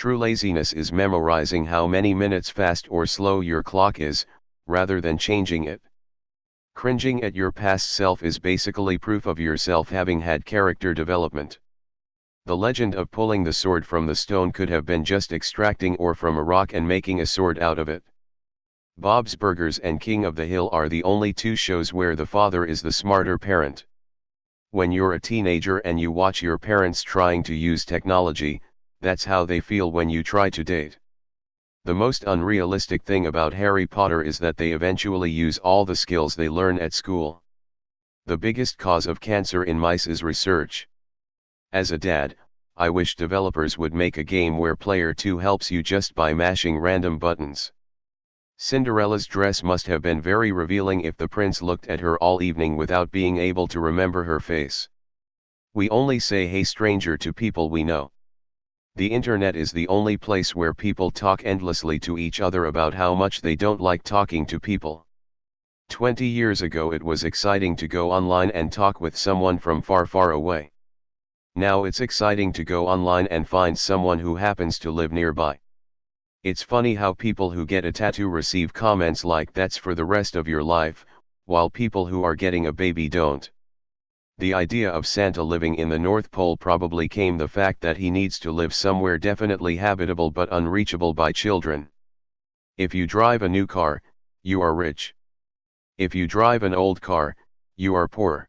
True laziness is memorizing how many minutes fast or slow your clock is, rather than changing it. Cringing at your past self is basically proof of yourself having had character development. The legend of pulling the sword from the stone could have been just extracting ore from a rock and making a sword out of it. Bob's Burgers and King of the Hill are the only two shows where the father is the smarter parent. When you're a teenager and you watch your parents trying to use technology, that's how they feel when you try to date. The most unrealistic thing about Harry Potter is that they eventually use all the skills they learn at school. The biggest cause of cancer in mice is research. As a dad, I wish developers would make a game where player 2 helps you just by mashing random buttons. Cinderella's dress must have been very revealing if the prince looked at her all evening without being able to remember her face. We only say "Hey stranger" to people we know. The internet is the only place where people talk endlessly to each other about how much they don't like talking to people. 20 years ago it was exciting to go online and talk with someone from far, far away. Now it's exciting to go online and find someone who happens to live nearby. It's funny how people who get a tattoo receive comments like "that's for the rest of your life," while people who are getting a baby don't. The idea of Santa living in the North Pole probably came the fact that he needs to live somewhere definitely habitable but unreachable by children. If you drive a new car, you are rich. If you drive an old car, you are poor.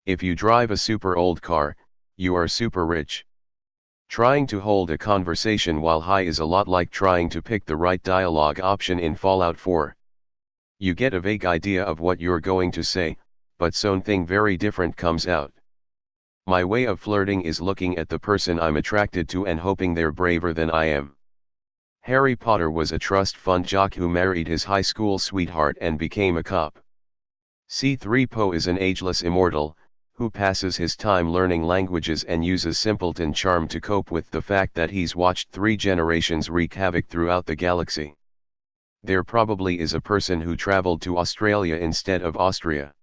If you drive a super old car, you are super rich. Trying to hold a conversation while high is a lot like trying to pick the right dialogue option in Fallout 4. You get a vague idea of what you're going to say, but something very different comes out. My way of flirting is looking at the person I'm attracted to and hoping they're braver than I am. Harry Potter was a trust fund jock who married his high school sweetheart and became a cop. C-3PO is an ageless immortal, who passes his time learning languages and uses simpleton charm to cope with the fact that he's watched 3 generations wreak havoc throughout the galaxy. There probably is a person who traveled to Australia instead of Austria.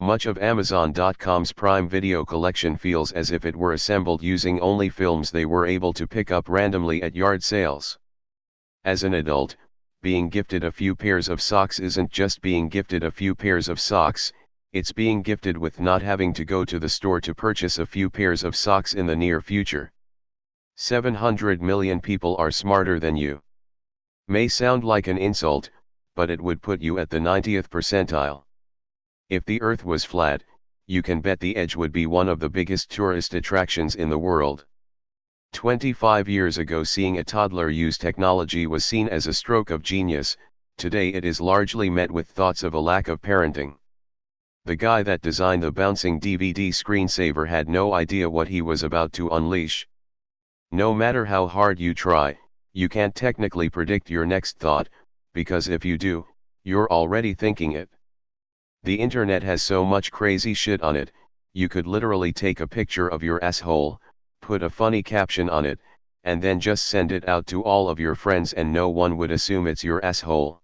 Much of Amazon.com's Prime Video collection feels as if it were assembled using only films they were able to pick up randomly at yard sales. As an adult, being gifted a few pairs of socks isn't just being gifted a few pairs of socks, it's being gifted with not having to go to the store to purchase a few pairs of socks in the near future. 700 million people are smarter than you. May sound like an insult, but it would put you at the 90th percentile. If the Earth was flat, you can bet the Edge would be one of the biggest tourist attractions in the world. 25 years ago seeing a toddler use technology was seen as a stroke of genius, today it is largely met with thoughts of a lack of parenting. The guy that designed the bouncing DVD screensaver had no idea what he was about to unleash. No matter how hard you try, you can't technically predict your next thought, because if you do, you're already thinking it. The internet has so much crazy shit on it, you could literally take a picture of your asshole, put a funny caption on it, and then just send it out to all of your friends and no one would assume it's your asshole.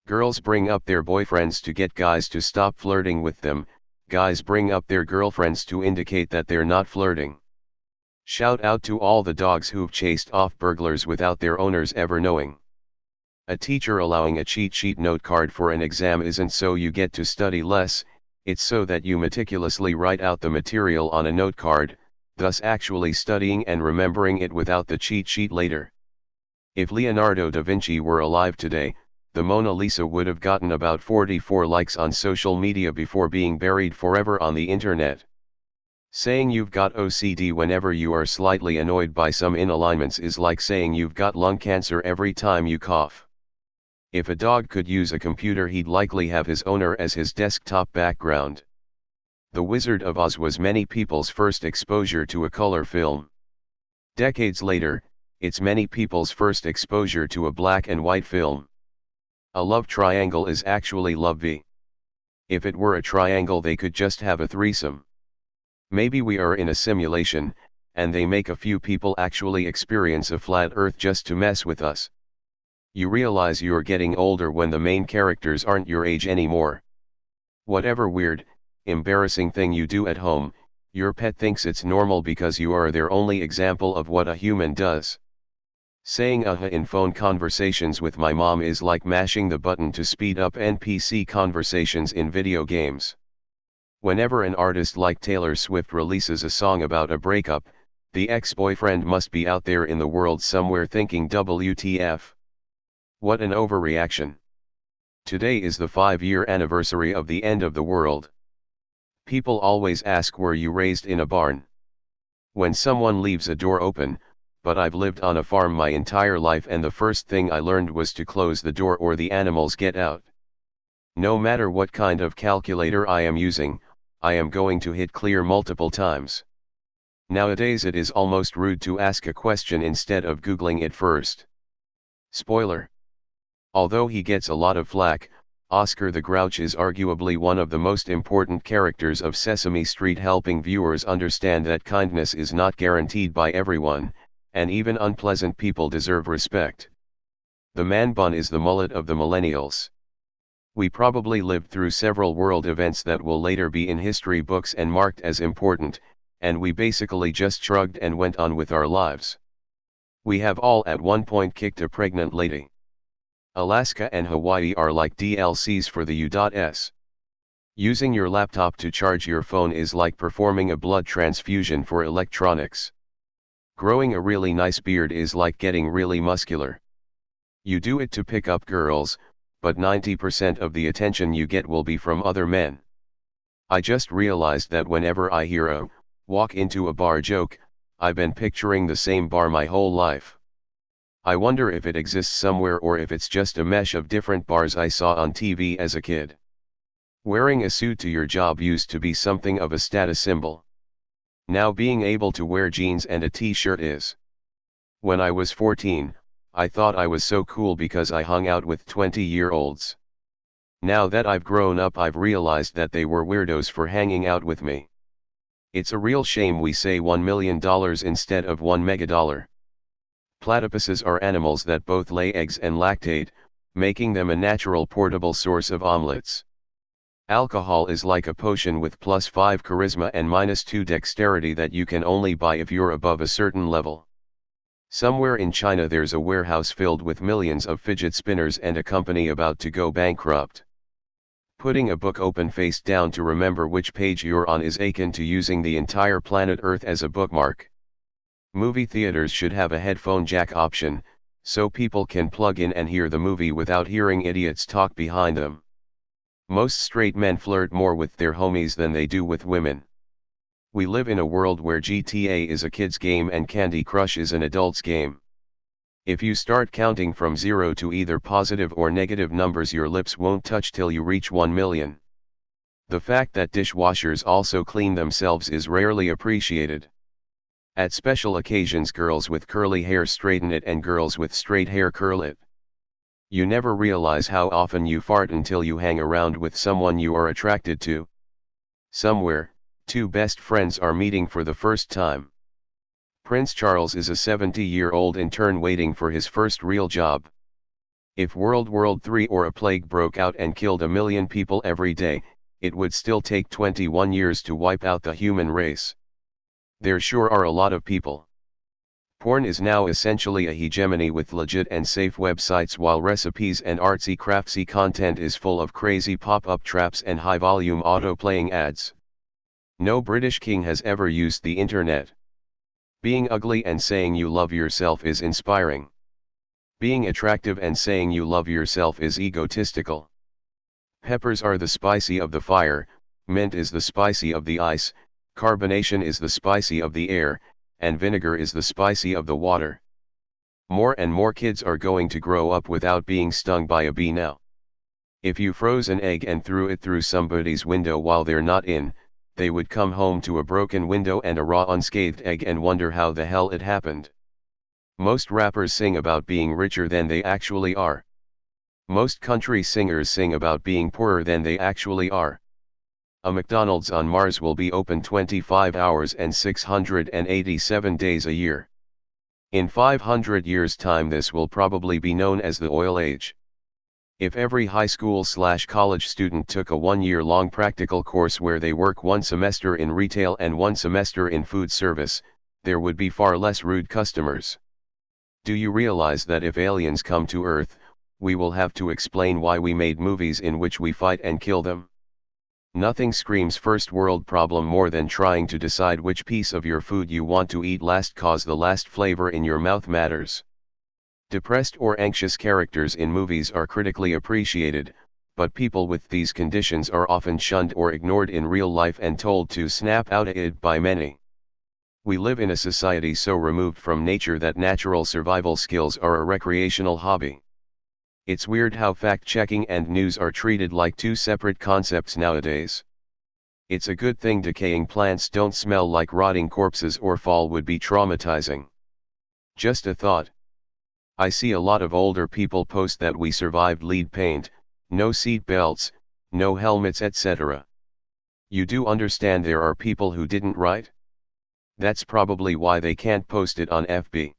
Girls bring up their boyfriends to get guys to stop flirting with them, guys bring up their girlfriends to indicate that they're not flirting. Shout out to all the dogs who've chased off burglars without their owners ever knowing. A teacher allowing a cheat sheet note card for an exam isn't so you get to study less, it's so that you meticulously write out the material on a note card, thus actually studying and remembering it without the cheat sheet later. If Leonardo da Vinci were alive today, the Mona Lisa would have gotten about 44 likes on social media before being buried forever on the internet. Saying you've got OCD whenever you are slightly annoyed by some inalignments is like saying you've got lung cancer every time you cough. If a dog could use a computer, he'd likely have his owner as his desktop background. The Wizard of Oz was many people's first exposure to a color film. Decades later, it's many people's first exposure to a black and white film. A love triangle is actually love V. If it were a triangle, they could just have a threesome. Maybe we are in a simulation, and they make a few people actually experience a flat Earth just to mess with us. You realize you're getting older when the main characters aren't your age anymore. Whatever weird, embarrassing thing you do at home, your pet thinks it's normal because you are their only example of what a human does. Saying in phone conversations with my mom is like mashing the button to speed up NPC conversations in video games. Whenever an artist like Taylor Swift releases a song about a breakup, the ex-boyfriend must be out there in the world somewhere thinking WTF. What an overreaction. Today is the 5-year anniversary of the end of the world. People always ask, were you raised in a barn? When someone leaves a door open, but I've lived on a farm my entire life and the first thing I learned was to close the door or the animals get out. No matter what kind of calculator I am using, I am going to hit clear multiple times. Nowadays it is almost rude to ask a question instead of Googling it first. Spoiler. Although he gets a lot of flack, Oscar the Grouch is arguably one of the most important characters of Sesame Street, helping viewers understand that kindness is not guaranteed by everyone, and even unpleasant people deserve respect. The man bun is the mullet of the millennials. We probably lived through several world events that will later be in history books and marked as important, and we basically just shrugged and went on with our lives. We have all at one point kicked a pregnant lady. Alaska and Hawaii are like DLCs for the U.S. Using your laptop to charge your phone is like performing a blood transfusion for electronics. Growing a really nice beard is like getting really muscular. You do it to pick up girls, but 90% of the attention you get will be from other men. I just realized that whenever I hear a walk into a bar joke, I've been picturing the same bar my whole life. I wonder if it exists somewhere or if it's just a mesh of different bars I saw on TV as a kid. Wearing a suit to your job used to be something of a status symbol. Now being able to wear jeans and a t-shirt is. When I was 14, I thought I was so cool because I hung out with 20-year-olds. Now that I've grown up, I've realized that they were weirdos for hanging out with me. It's a real shame we say $1 million instead of $1 megadollar. Platypuses are animals that both lay eggs and lactate, making them a natural portable source of omelets. Alcohol is like a potion with +5 charisma and -2 dexterity that you can only buy if you're above a certain level. Somewhere in China there's a warehouse filled with millions of fidget spinners and a company about to go bankrupt. Putting a book open face down to remember which page you're on is akin to using the entire planet Earth as a bookmark. Movie theaters should have a headphone jack option, so people can plug in and hear the movie without hearing idiots talk behind them. Most straight men flirt more with their homies than they do with women. We live in a world where GTA is a kid's game and Candy Crush is an adult's game. If you start counting from 0 to either positive or negative numbers, your lips won't touch till you reach 1 million. The fact that dishwashers also clean themselves is rarely appreciated. At special occasions, girls with curly hair straighten it and girls with straight hair curl it. You never realize how often you fart until you hang around with someone you are attracted to. Somewhere, two best friends are meeting for the first time. Prince Charles is a 70-year-old intern waiting for his first real job. If World War III or a plague broke out and killed 1 million people every day, it would still take 21 years to wipe out the human race. There sure are a lot of people. Porn is now essentially a hegemony with legit and safe websites, while recipes and artsy craftsy content is full of crazy pop-up traps and high-volume auto-playing ads. No British king has ever used the internet. Being ugly and saying you love yourself is inspiring. Being attractive and saying you love yourself is egotistical. Peppers are the spicy of the fire, mint is the spicy of the ice, carbonation is the spicy of the air, and vinegar is the spicy of the water. More and more kids are going to grow up without being stung by a bee now. If you froze an egg and threw it through somebody's window while they're not in, they would come home to a broken window and a raw unscathed egg and wonder how the hell it happened. Most rappers sing about being richer than they actually are. Most country singers sing about being poorer than they actually are. A McDonald's on Mars will be open 25 hours and 687 days a year. In 500 years' time this will probably be known as the oil age. If every high school/college student took a 1-year-long practical course where they work 1 semester in retail and 1 semester in food service, there would be far less rude customers. Do you realize that if aliens come to Earth, we will have to explain why we made movies in which we fight and kill them? Nothing screams first world problem more than trying to decide which piece of your food you want to eat last, cause the last flavor in your mouth matters. Depressed or anxious characters in movies are critically appreciated, but people with these conditions are often shunned or ignored in real life and told to snap out of it by many. We live in a society so removed from nature that natural survival skills are a recreational hobby. It's weird how fact-checking and news are treated like two separate concepts nowadays. It's a good thing decaying plants don't smell like rotting corpses or fall would be traumatizing. Just a thought. I see a lot of older people post that we survived lead paint, no seat belts, no helmets, etc. You do understand there are people who didn't, right? That's probably why they can't post it on FB.